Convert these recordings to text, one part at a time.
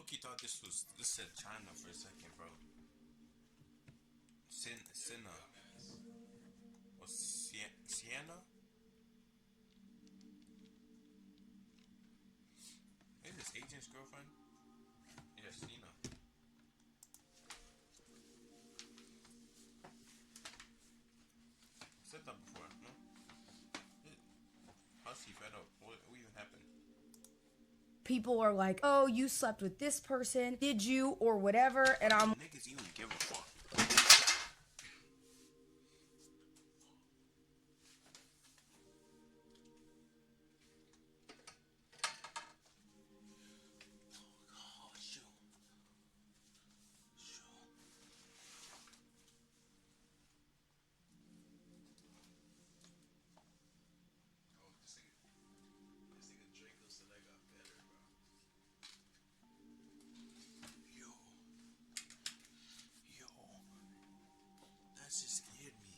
low-key thought this said China for a second, bro. Cinna or Sienna? Is this agent's girlfriend? Yeah, Cinna. Said that before, no? How's he fed up? What even happened? People are like, oh, you slept with this person, did you, or whatever, and I'm niggas even give a fuck. That just scared me.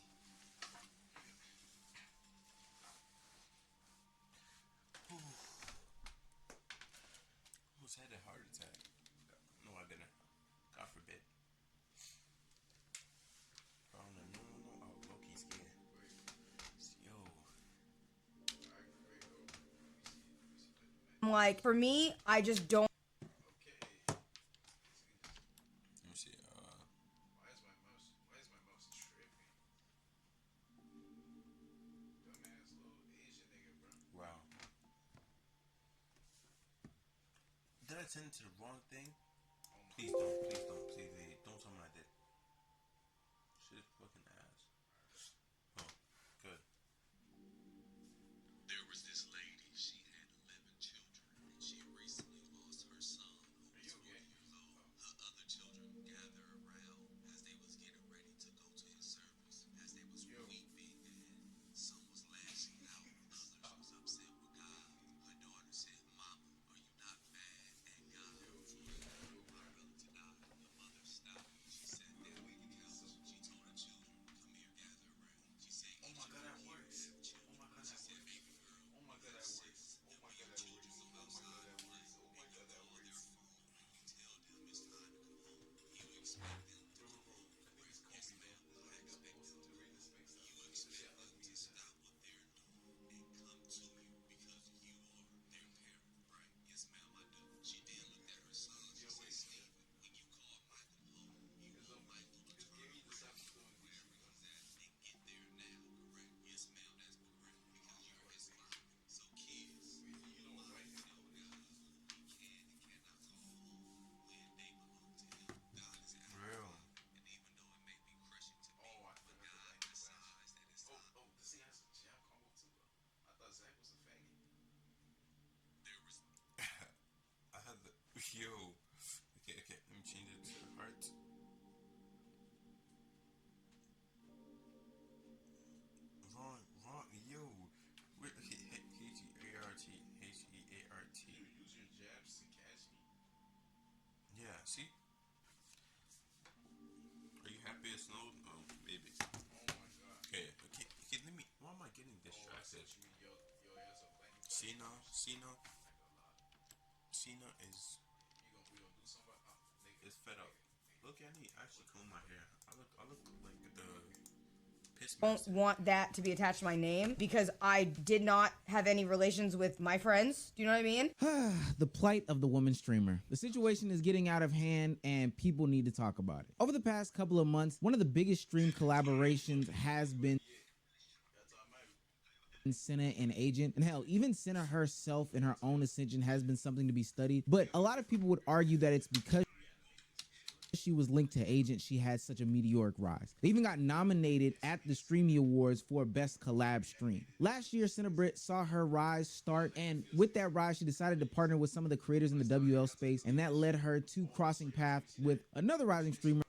Almost had a heart attack. No, I didn't. God forbid. Oh no, I was low-key scared. Yo. like, for me, I just don't. Let me see. Why is my mouse tripping? Dumbass little Asian nigga, bro. Wow. Did I send it to the wrong thing? Please don't tell me I did. Shit is fucking ass. Oh, good. There was this lady, she had 11 children, and she recently lost her son, who was 4 years old. Her other children gathered around as they was getting ready to go to his service, as they was weeping, and some was lashing out, others was upset with God. Her daughter said, Mama, are you not mad at God? My relative died. The mother stopped. She sat there on the couch. She told her children, come here, gather around. She said, oh my God, that works. Oh my God, that works. Oh my God, that works. Oh my God, that works. Oh my God, that works. Oh my God, that works. You tell them it's time to come home. You expect them to come home. Yes, ma'am. I expect them to. You expect them to stop what they're doing and come to you because you are their parent, right? Yes, ma'am, I do. She then looked at her son. She said, Stephen, when you call Michael home, you want Michael to turn around wherever he's at and get there now, correct? Yes, ma'am, that's correct because you're his mom. So kids, you know right now, God who he can and cannot call home when they belong to him. God is Real. And even though it may be crushing to me, when God decides that it's time. Oh, does he has a jam combo too? I thought Zach was a faggot. There was I had the yo. Okay, let me change it to heart. Wrong, yo. H-E-A-R-T. H-E-A-R-T. You use your jabs to catch me. Yeah, see? Are you happy it snowed? Oh, maybe. Oh my God. Okay, let me. Why am I getting distracted? Cena is. We gonna do something. Is fed up. Look, I need actually comb my hair. I look like the piss Don't master. want that to be attached to my name because I did not have any relations with my friends. Do you know what I mean? The plight of the woman streamer. The situation is getting out of hand and people need to talk about it. Over the past couple of months, one of the biggest stream collaborations has been Cinna and Agent. And hell, even Cinna herself in her own ascension has been something to be studied. But a lot of people would argue that it's because she was linked to Agent, she had such a meteoric rise. They even got nominated at the Streamy Awards for Best Collab Stream. Last year, Cinnabrit saw her rise start, and with that rise, she decided to partner with some of the creators in the WL space, and that led her to crossing paths with another rising streamer,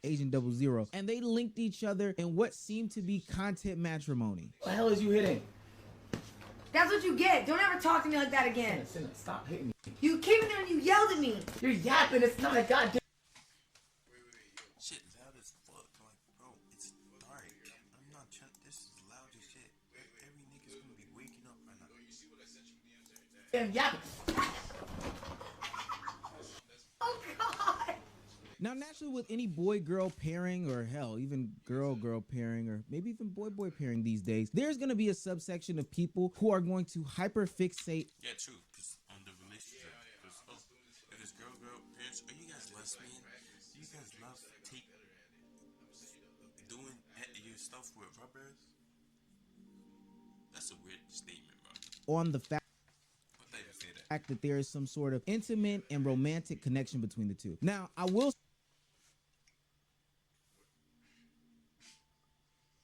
Agent 00, and they linked each other in what seemed to be content matrimony. What the hell is you hitting? That's what you get. Don't ever talk to me like that again. Cinna, stop hitting me. You came in there and you yelled at me. You're yapping. It's not a goddamn. Shit loud as fuck. Like, bro, it's dark. I'm not trying. This is loud as shit. Every nigga's gonna be waking up right now. You see what I sent you DMs every day? Damn yapping. Now, naturally, with any boy-girl pairing, or hell, even girl-girl pairing, or maybe even boy-boy pairing these days, there's going to be a subsection of people who are going to hyperfixate. Yeah, true. Because on the relationship, because if it's girl-girl parents, are you guys less man? Do you guys love doing your stuff with rubbers? That's a weird statement, bro. On the fact What they say that? that there is some sort of intimate and romantic connection between the two. Now, I will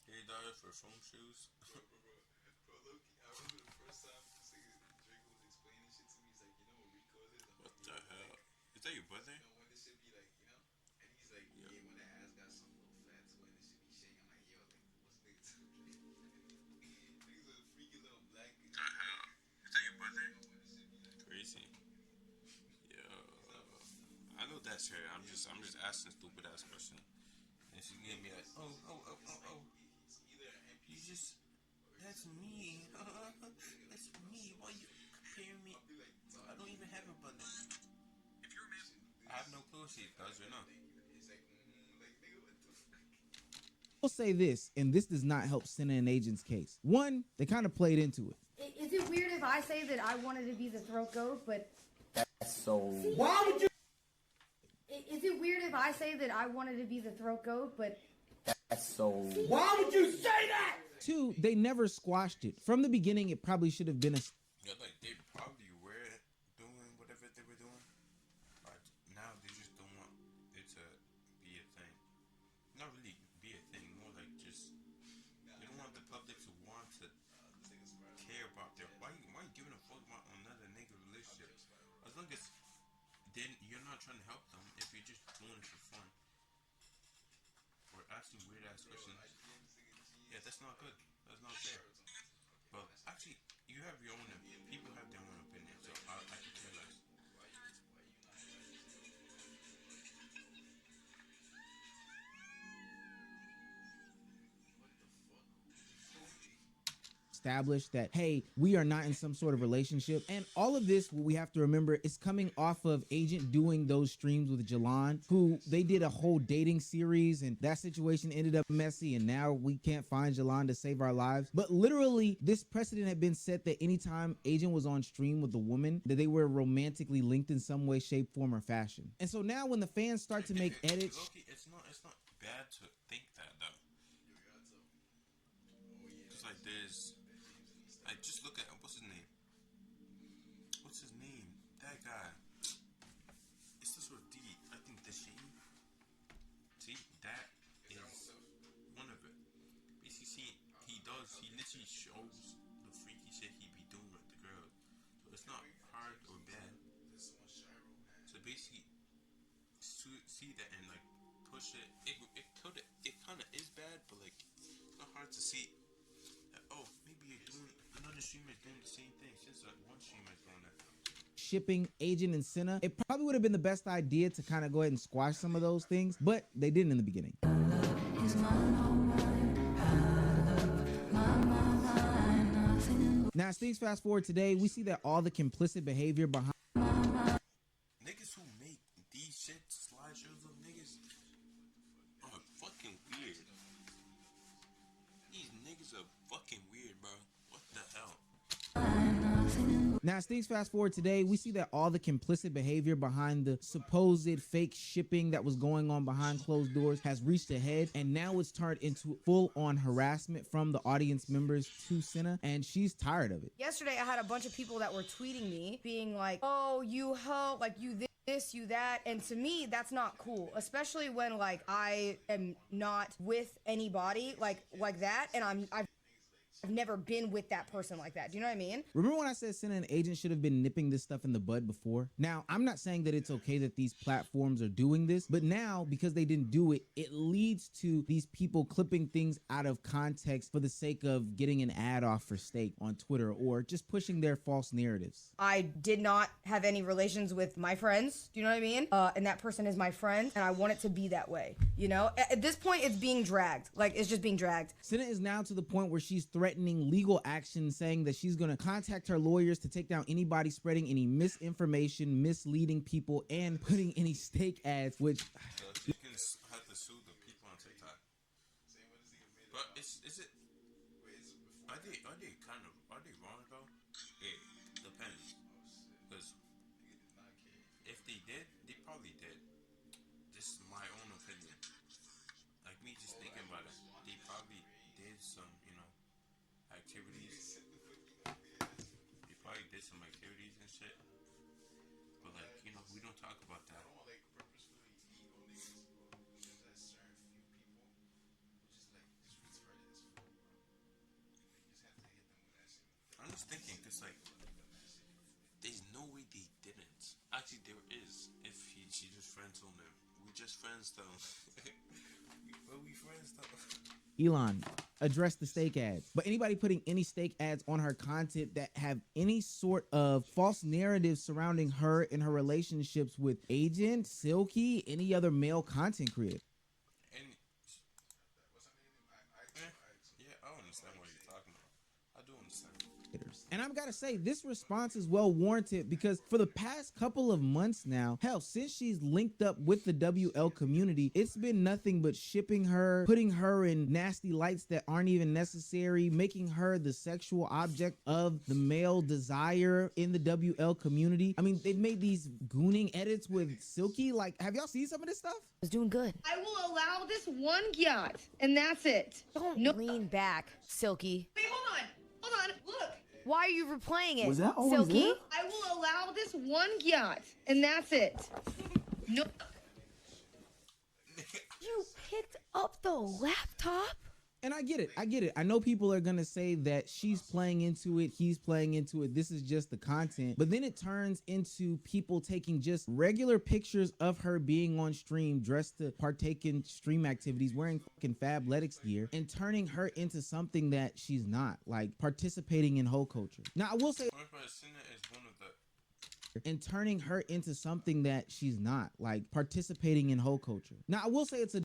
$80 for foam shoes. Bro, Loki, I remember the first time this nigga Drake was explaining shit to me. He's like, you know what Rico is? What the hell? Is that your brother? You know, when this shit be like, you know? And he's like, yeah, when the ass got some little fat to it and this shit be shaking. I'm like, yo, like, what's nigga to Niggas a freaky little black nigga. The hell? Is that your brother? You know, when this shit be like, Crazy. Yo, I know that's her. I'm just asking stupid ass question. And she gave me like, oh. he's either an NPC. You just, that's me. That's me. Why you comparing me? I don't even have a brother. If you're a man, I have no clue if she does or not. it's like, like, nigga, what the fuck? will say this, and this does not help Cinna and Agent's case. One, they kind of played into it. Is it weird if I say that I wanted to be the throat goat, but That's so. Why would you? is it weird if I say that I wanted to be the throat goat, but That's so. Why would you say that? Two, they never squashed it. From the beginning, it probably should have been a Yeah, like they probably were doing whatever they were doing, but now they just don't want it to be a thing. Not really be a thing, more like just they don't want the public to want to care about their. Why you giving a fuck about another nigga relationship? As long as then you're not trying to help them if you're just doing it for fun or asking weird ass questions. Yeah, that's not good. That's not fair. But actually, you have your own opinion. People have their own opinion, so I can care less. established that, hey, we are not in some sort of relationship. And all of this, what we have to remember, is coming off of Agent doing those streams with Jalan, who they did a whole dating series, and that situation ended up messy, and now we can't find Jalan to save our lives. But literally, this precedent had been set that anytime Agent was on stream with a woman, that they were romantically linked in some way, shape, form, or fashion. And so now when the fans start to make edits, Loki, it's not bad to think that though. It's like there's, like just look at what's his name. That guy. It's this with D. I think the shade. See, that is one of it. Basically, he literally shows the freaky shit he be doing with the girl. So it's not hard or bad. So basically, see that and like push it. It kind of is bad, but like it's not hard to see that. Oh, maybe you're doing another streamer doing the same thing. Since like one streamer is doing that. shipping Agent and Cinna, it probably would have been the best idea to kind of go ahead and squash some of those things, but they didn't in the beginning. Now, as things fast forward today, we see that all the complicit behavior behind Niggas who make these shit slideshows of niggas are fucking weird. These niggas are fucking weird, bro. What the hell? Now, as things fast forward today, we see that all the complicit behavior behind the supposed fake shipping that was going on behind closed doors has reached a head, and now it's turned into full-on harassment from the audience members to Cinna, and she's tired of it. yesterday I had a bunch of people that were tweeting me being like, oh, you hoe, like you this, you that. And to me, that's not cool, especially when like I am not with anybody like that, and I've never been with that person like that. Do you know what I mean? Remember when I said Cinna and Agent should have been nipping this stuff in the bud before? Now, I'm not saying that it's okay that these platforms are doing this, but now, because they didn't do it, it leads to these people clipping things out of context for the sake of getting an ad off for steak on Twitter or just pushing their false narratives. I did not have any relations with my friends. Do you know what I mean? And that person is my friend, and I want it to be that way. You know, at this point, it's being dragged. Like, it's just being dragged. Cinna is now to the point where she's threatening threatening legal action, saying that she's going to contact her lawyers to take down anybody spreading any misinformation, misleading people, and putting any stake ads, which So she can have to sue the people on TikTok. But is it? Are they wrong though? It depends. Because if they did, they probably did. This is my own opinion. Like me just thinking about it, they probably did some, activities. They probably did some activities and shit. But like, we don't talk about that. I'm just thinking, cause like, there's no way they didn't. Actually, there is. If she just friends on them, we just friends though. we friends though. Elon address the stake ads. But anybody putting any stake ads on her content that have any sort of false narrative surrounding her and her relationships with Agent, Silky, any other male content creator. And yeah, I understand what you're talking about. I do understand. And I've got to say, this response is well warranted because for the past couple of months now, hell, since she's linked up with the WL community, it's been nothing but shipping her, putting her in nasty lights that aren't even necessary, making her the sexual object of the male desire in the WL community. I mean, they've made these gooning edits with Silky. Like, have y'all seen some of this stuff? Was doing good. I will allow this one gyat, and that's it. Don't No. lean back, Silky. Wait, hold on, look. Why are you replaying it, Was that always Silky? there? I will allow this one gyat, and that's it. No. You picked up the laptop? And I get it. I know people are going to say that she's playing into it. He's playing into it. This is just the content. But then it turns into people taking just regular pictures of her being on stream, dressed to partake in stream activities, wearing fucking Fabletics gear, and turning her into something that she's not, like participating in hoe culture. Now, I will say, Cinna is one of the. and turning her into something that she's not, like participating in hoe culture. Now, I will say it's a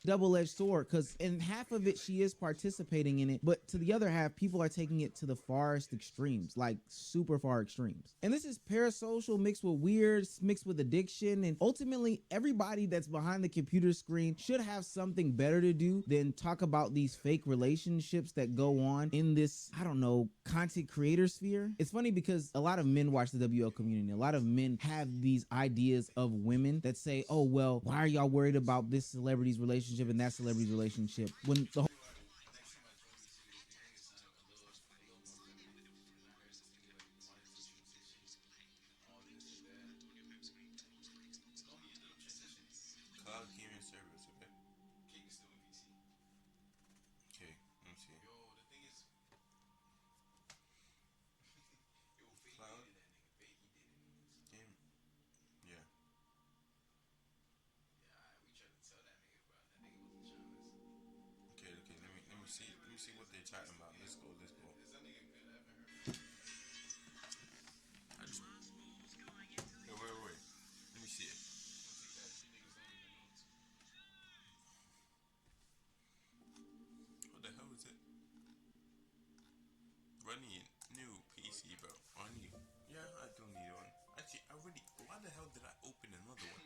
double-edged sword because in half of it she is participating in it, but to the other half people are taking it to the farthest extremes, like super far extremes. And this is parasocial mixed with weird, mixed with addiction, and ultimately everybody that's behind the computer screen should have something better to do than talk about these fake relationships that go on in this, I don't know, content creator sphere. It's funny because a lot of men watch the WL community. A lot of men have these ideas of women that say, oh well, why are y'all worried about this celebrity's relationship and that celebrity's relationship, when the whole Cloud gaming service, okay? Okay, let me see. Cloud game, yeah. Okay, let me see what they're chatting about. Let's go. I just wait. Let me see it. What the hell is it? Running new PC, bro. Yeah, I do need one. Actually, why the hell did I open another one?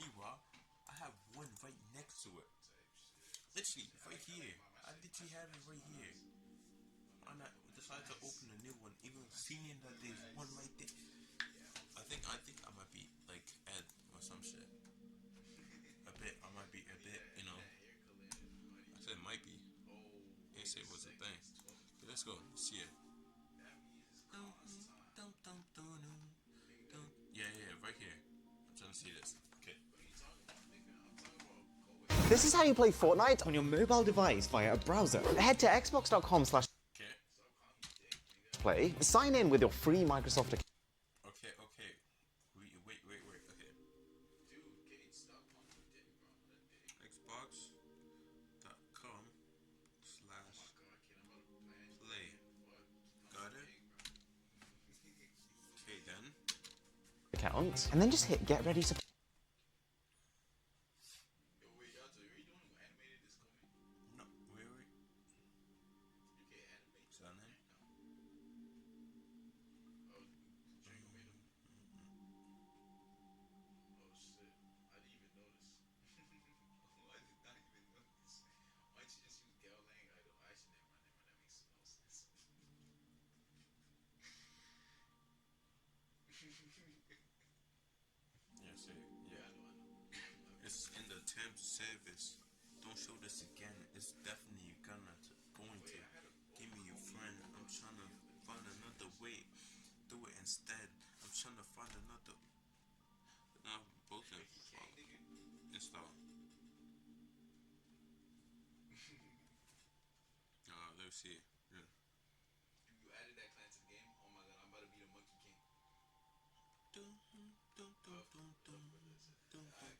Meanwhile, I have one right next to it. Literally, right here. I literally have it right here. And I decided to open a new one, even seeing that there's one right there. I think I might be like Ed or some shit. I might be a bit, I said might be. They say what's the thing. Okay, let's go. Let's see it. Yeah, right here. I'm trying to see this. Okay. This is how you play Fortnite on your mobile device via a browser. Head to xbox.com/play, sign in with your free Microsoft account. Okay. Wait. Okay. Xbox.com/play. Got it? Okay, then. Account, and then just hit get ready to. No, wait. Yeah, say it. Yeah. It's in the temp service. Don't show this again. It's definitely going to give me your friend. I'm trying to find another way. Do it instead. I'm trying to find another. Now both of install. Let's see. Yeah. You added that clan to the game? Oh my god, I'm about to be the Monkey King. Dun, dun, dun, dun, dun, dun, Okay,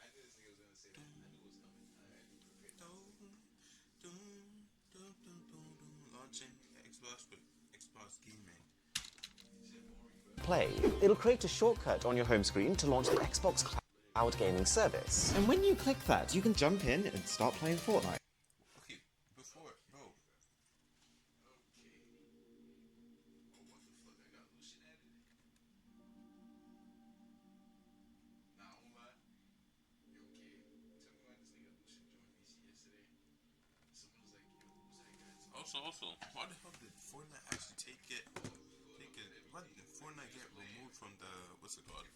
I knew this nigga was gonna say that. I knew it was coming. I knew prepared. Launching Xbox with Xbox Gaming. Play. It'll create a shortcut on your home screen to launch the Xbox Cloud Gaming service. And when you click that, you can jump in and start playing Fortnite. Okay, before, bro. Okay. Oh, what the fuck? I got Lucian added? Nah, I won't lie. Yo, okay. Tell me why this nigga Lucian joined VC yesterday. Someone was like, yo, who's that guy? Also, why the hell did Fortnite actually take it? Why did Fortnite get removed from the, what's it called?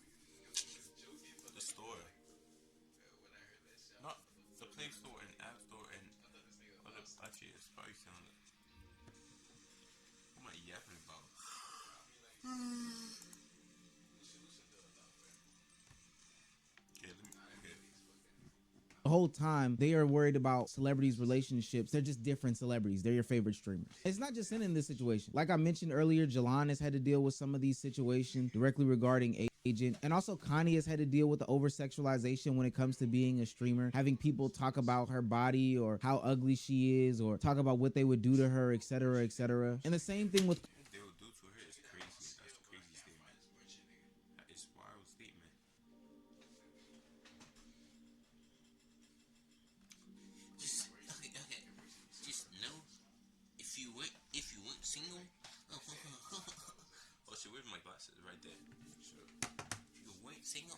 The store. Not the Play Store and App Store and other, actually, it's probably sounded. What am I yapping about? Okay, okay. The whole time they are worried about celebrities' relationships. They're just different celebrities. They're your favorite streamers. It's not just in this situation. Like I mentioned earlier, Jelon has had to deal with some of these situations directly regarding Agent, and also Connie has had to deal with the over sexualization when it comes to being a streamer, having people talk about her body or how ugly she is, or talk about what they would do to her, etc., etc. And the same thing with What they will do to her is crazy. That's a crazy statement. That is a wild statement. Just okay. Just know if you weren't single. Oh shit, where's my glasses? Right there. Sure. If you weren't single,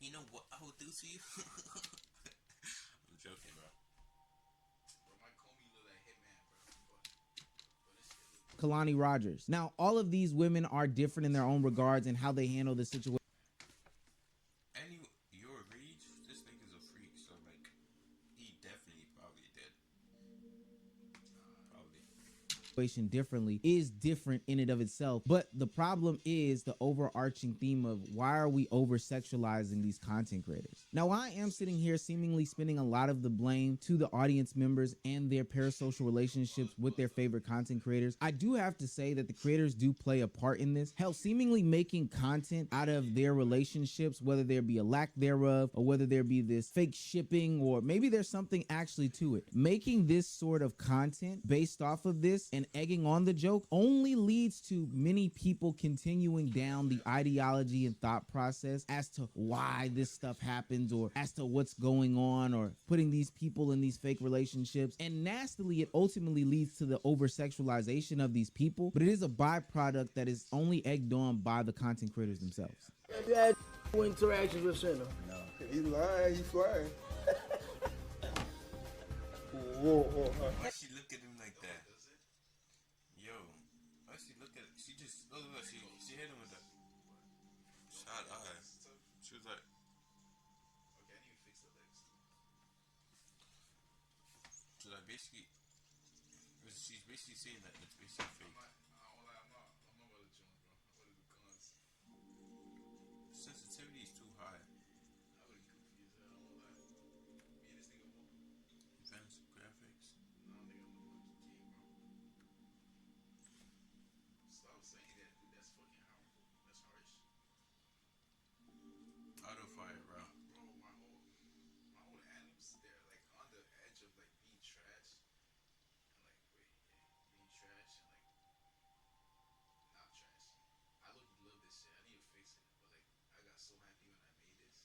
you know what I would do to you? I'm joking, bro. Bro, my Comey look like Hitman, bro. Kalani Rogers. Now, all of these women are different in their own regards and how they handle the situation. Your read, this nigga's a freak, so like, he definitely probably did. Probably. Differently is different in and of itself, but the problem is the overarching theme of why are we over sexualizing these content creators. Now I am sitting here seemingly spinning a lot of the blame to the audience members and their parasocial relationships with their favorite content creators. I do have to say that the creators do play a part in this. Hell, seemingly making content out of their relationships, whether there be a lack thereof or whether there be this fake shipping or maybe there's something actually to it. Making this sort of content based off of this and egging on the joke only leads to many people continuing down the ideology and thought process as to why this stuff happens or as to what's going on or putting these people in these fake relationships. And nastily, it ultimately leads to the over sexualization of these people, but it is a byproduct that is only egged on by the content creators themselves. You had interactions with Cinna. No. He lying, he flying. Whoa. Why she look at him like that? Yo, why she look at? She just look. She hit him with that shot eye. She was like, Okay, I need to fix the legs. so like basically, she's basically saying that it's basically fake. I'm not about to join, bro. I'm about to do cons. Sensitivity is too high. I would be confused. I don't lie. Me and this nigga Mo. Advanced graphics. Nah, nigga, I'm the Monkey King, bro. Stop saying that, dude. That's fucking harmful. That's harsh. Auto fire, bro. Bro, my whole anims, they're like on the edge of like being trash. And like, being trash and like not trash. I love this shit. I need to fix it. But like, I got so happy when I made this.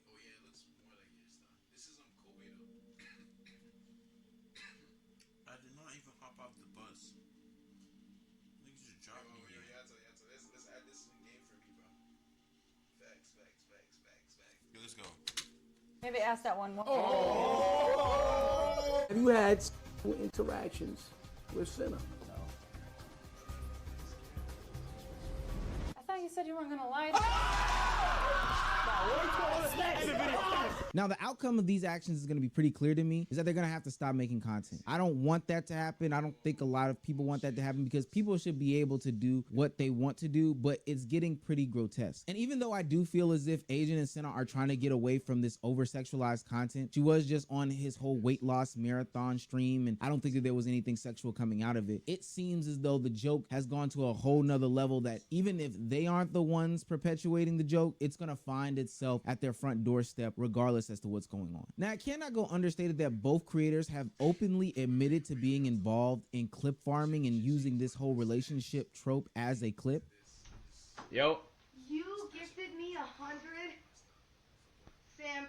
Oh yeah, it looks more like your stuff. This is Kobe though. I did not even hop off the bus. Niggas just dropped me here. Yeah, let's add this in game for me, bro. Facts. Yo, let's go. Maybe ask that one more. Oh! Have you had sexual interactions with Cinna? I thought you said you weren't gonna lie. Now, the outcome of these actions is going to be pretty clear to me, is that they're going to have to stop making content. I don't want that to happen. I don't think a lot of people want that to happen, because people should be able to do what they want to do, but it's getting pretty grotesque. And even though I do feel as if Agent and Cinna are trying to get away from this over-sexualized content, she was just on his whole weight loss marathon stream, and I don't think that there was anything sexual coming out of it. It seems as though the joke has gone to a whole nother level that even if they aren't the ones perpetuating the joke, it's going to find itself at their front doorstep regardless as to what's going on. Now, it cannot go understated that both creators have openly admitted to being involved in clip farming and using this whole relationship trope as a clip. Yo. You gifted me 100, Sam.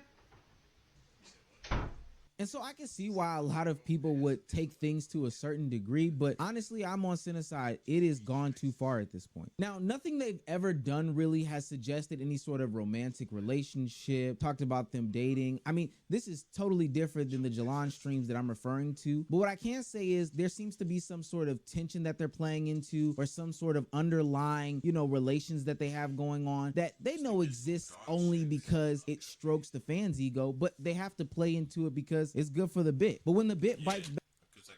And so I can see why a lot of people would take things to a certain degree, but honestly, I'm on Cinna's side. It is gone too far at this point. Now, nothing they've ever done really has suggested any sort of romantic relationship, talked about them dating. I mean, this is totally different than the Jalon streams that I'm referring to. But what I can say is there seems to be some sort of tension that they're playing into, or some sort of underlying, relations that they have going on that they know exists only because it strokes the fans' ego, but they have to play into it because it's good for the bit. But when the bit bites back, Because,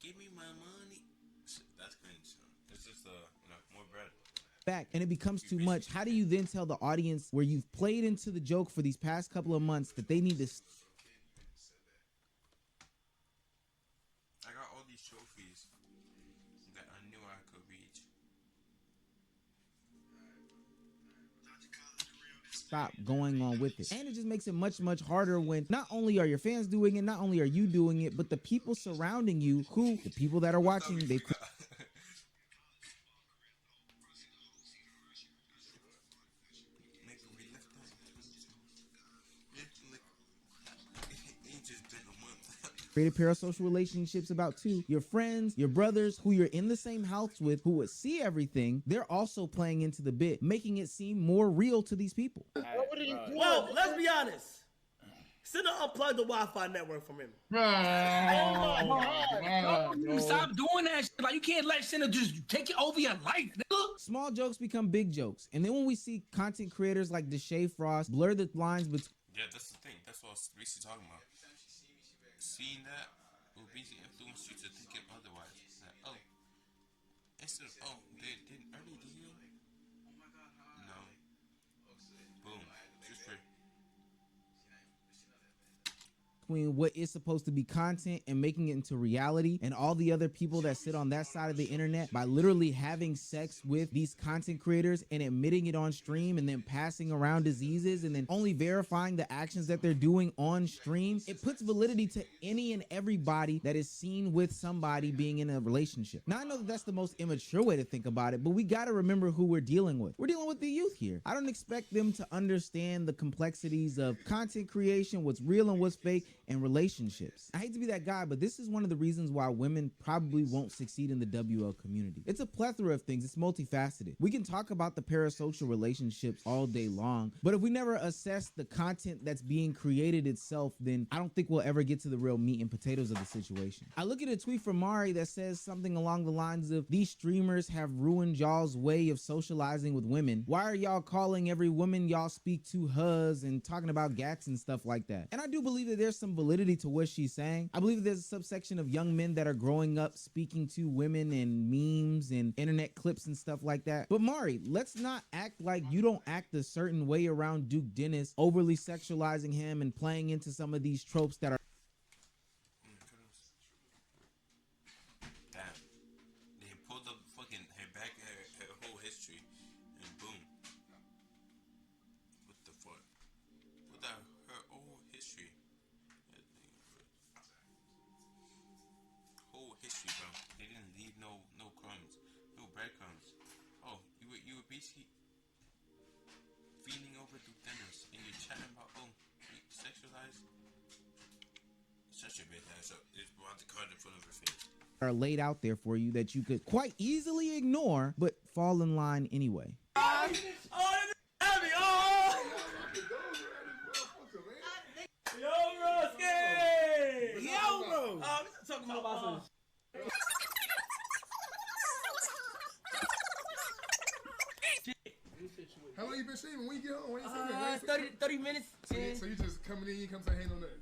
give me my money. That's cringe. It's just, more bread. back and it becomes too much, how do you then tell the audience where you've played into the joke for these past couple of months that they need to I got all these trophies that I knew I could reach. stop going on with it? And it just makes it much harder when not only are your fans doing it, not only are you doing it, but the people surrounding you, who the people that are watching, they created parasocial relationships about too. Your friends, your brothers, who you're in the same house with, who would see everything, they're also playing into the bit, making it seem more real to these people. Well, let's be honest. Cinna unplugged the Wi-Fi network from him. Stop doing that shit. Like, you can't let Cinna just take it over your life, nigga. Small jokes become big jokes. And then when we see content creators like Deshae Frost blur the lines between... Yeah, that's the thing. That's what I was basically talking about. Seeing that will basically influence you to think it otherwise. Like, instead of, they did early deal. No. Boom. Just free. between what is supposed to be content and making it into reality, and all the other people that sit on that side of the internet by literally having sex with these content creators and admitting it on stream, and then passing around diseases, and then only verifying the actions that they're doing on stream. It puts validity to any and everybody that is seen with somebody being in a relationship. Now, I know that that's the most immature way to think about it, but we got to remember who we're dealing with. We're dealing with the youth here. I don't expect them to understand the complexities of content creation, what's real and what's fake, and relationships. I hate to be that guy, but this is one of the reasons why women probably won't succeed in the WL community. It's a plethora of things. It's multifaceted. We can talk about the parasocial relationships all day long, but if we never assess the content that's being created itself, then I don't think we'll ever get to the real meat and potatoes of the situation. I look at a tweet from Mari that says something along the lines of, these streamers have ruined y'all's way of socializing with women. Why are y'all calling every woman y'all speak to huz and talking about gats and stuff like that? And I do believe that there's some validity to what she's saying. I believe that there's a subsection of young men that are growing up speaking to women and memes and internet clips and stuff like that. But Mari, let's not act like you don't act a certain way around Duke Dennis, overly sexualizing him and playing into some of these tropes that are Pulled up fucking her back, her whole history, and boom. What the fuck? Without her whole history. Whole history, bro. They didn't leave no crumbs, no breadcrumbs. Oh, you were basically feeding over through dinners, and you're chatting about, sexualized. Shut your bitch ass up. It's brought the card in front of her face. Are laid out there for you that you could quite easily ignore, but fall in line anyway. talking about How long you been streaming? When you get home? When you 30 minutes. So you just coming in, you come say, hey, no nothing.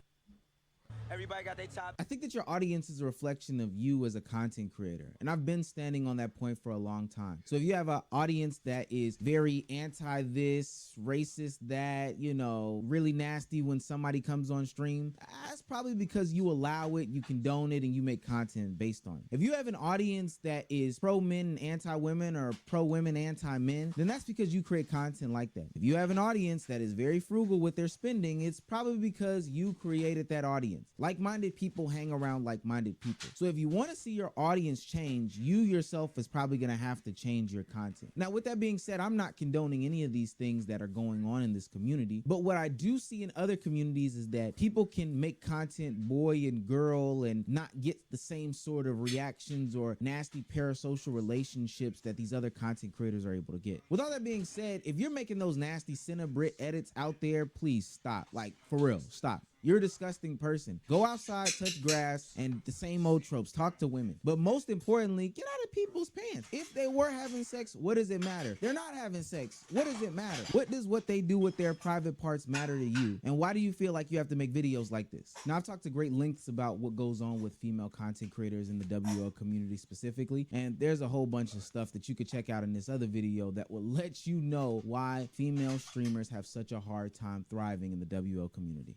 Everybody got their top. I think that your audience is a reflection of you as a content creator. And I've been standing on that point for a long time. So if you have an audience that is very anti this, racist that, you know, really nasty when somebody comes on stream, that's probably because you allow it, you condone it, and you make content based on it. If you have an audience that is pro men and anti women or pro women, anti men, then that's because you create content like that. If you have an audience that is very frugal with their spending, it's probably because you created that audience. Like-minded people hang around like-minded people. So if you want to see your audience change, you yourself is probably going to have to change your content. Now, with that being said, I'm not condoning any of these things that are going on in this community, but what I do see in other communities is that people can make content boy and girl and not get the same sort of reactions or nasty parasocial relationships that these other content creators are able to get. With all that being said, if you're making those nasty Cinna Brit edits out there, please stop. Like, for real, stop. You're a disgusting person. Go outside, touch grass, and the same old tropes. Talk to women. But most importantly, get out of people's pants. If they were having sex, what does it matter? They're not having sex. What does it matter? What does what they do with their private parts matter to you? And why do you feel like you have to make videos like this? Now, I've talked to great lengths about what goes on with female content creators in the WO community specifically, and there's a whole bunch of stuff that you could check out in this other video that will let you know why female streamers have such a hard time thriving in the WO community.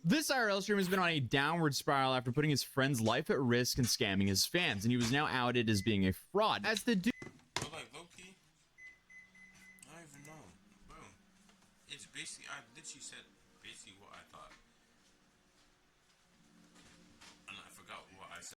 This IRL streamer has been on a downward spiral after putting his friend's life at risk and scamming his fans, and he was now outed as being a fraud. As the dude, But like low-key, I don't even know, bro. It's basically, I literally said basically what I thought. And I forgot